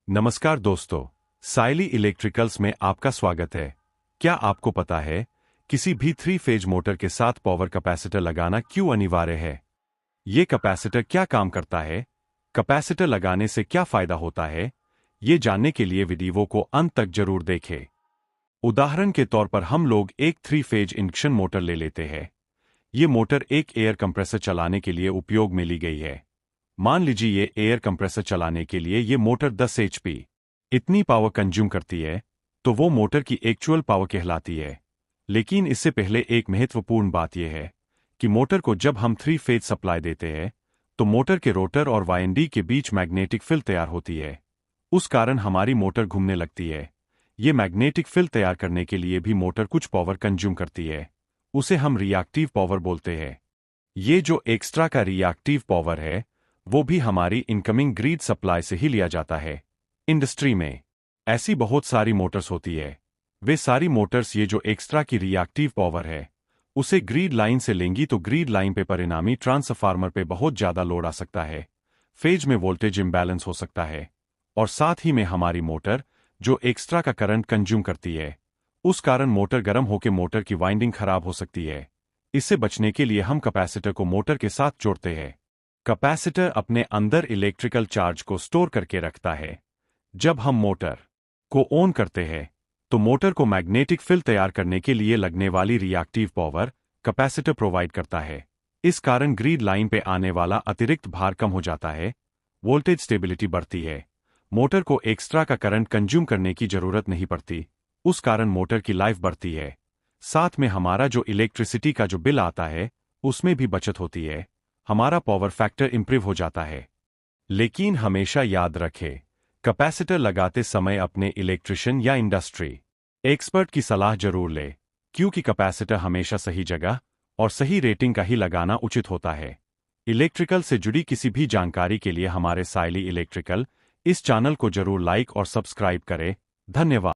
नमस्कार दोस्तों, साइली इलेक्ट्रिकल्स में आपका स्वागत है। क्या आपको पता है किसी भी थ्री फेज मोटर के साथ पावर कैपेसिटर लगाना क्यों अनिवार्य है? ये कैपेसिटर क्या काम करता है? कैपेसिटर लगाने से क्या फायदा होता है? ये जानने के लिए वीडियो को अंत तक जरूर देखें। उदाहरण के तौर पर हम लोग एक थ्री फेज इंडक्शन मोटर ले लेते हैं। ये मोटर एक एयर कंप्रेसर चलाने के लिए उपयोग में ली गई है। मान लीजिए ये एयर कंप्रेसर चलाने के लिए ये मोटर 10 एचपी इतनी पावर कंज्यूम करती है, तो वो मोटर की एक्चुअल पावर कहलाती है। लेकिन इससे पहले एक महत्वपूर्ण बात यह है कि मोटर को जब हम थ्री फेज सप्लाई देते हैं तो मोटर के रोटर और वाइंडिंग के बीच मैग्नेटिक फील्ड तैयार होती है। उस कारण हमारी मोटर घूमने लगती है। ये मैग्नेटिक फील्ड तैयार करने के लिए भी मोटर कुछ पावर कंज्यूम करती है। उसे हम रिएक्टिव पावर बोलते हैं। ये जो एक्स्ट्रा का रिएक्टिव पावर है वो भी हमारी इनकमिंग ग्रिड सप्लाई से ही लिया जाता है। इंडस्ट्री में ऐसी बहुत सारी मोटर्स होती है। वे सारी मोटर्स ये जो एक्स्ट्रा की रिएक्टिव पावर है उसे ग्रिड लाइन से लेंगी तो ग्रिड लाइन पे परिणामी ट्रांसफार्मर पे बहुत ज्यादा लोड आ सकता है। फेज में वोल्टेज इंबैलेंस हो सकता है और साथ ही में हमारी मोटर जो एक्स्ट्रा का करंट कंज्यूम करती है उस कारण मोटर गर्म होकर मोटर की वाइंडिंग खराब हो सकती है। इससे बचने के लिए हम कैपेसिटर को मोटर के साथ जोड़ते हैं। कैपेसिटर अपने अंदर इलेक्ट्रिकल चार्ज को स्टोर करके रखता है। जब हम मोटर को ऑन करते हैं तो मोटर को मैग्नेटिक फील्ड तैयार करने के लिए लगने वाली रिएक्टिव पावर कैपेसिटर प्रोवाइड करता है। इस कारण ग्रिड लाइन पे आने वाला अतिरिक्त भार कम हो जाता है, वोल्टेज स्टेबिलिटी बढ़ती है, मोटर को एक्स्ट्रा का करंट कंज्यूम करने की जरूरत नहीं पड़ती। उस कारण मोटर की लाइफ बढ़ती है। साथ में हमारा जो इलेक्ट्रिसिटी का जो बिल आता है उसमें भी बचत होती है। हमारा पावर फैक्टर इंप्रूव हो जाता है। लेकिन हमेशा याद रखें, कैपेसिटर लगाते समय अपने इलेक्ट्रिशियन या इंडस्ट्री एक्सपर्ट की सलाह जरूर लें, क्योंकि कैपेसिटर हमेशा सही जगह और सही रेटिंग का ही लगाना उचित होता है। इलेक्ट्रिकल से जुड़ी किसी भी जानकारी के लिए हमारे साइली इलेक्ट्रिकल इस चैनल को जरूर लाइक और सब्सक्राइब करें। धन्यवाद।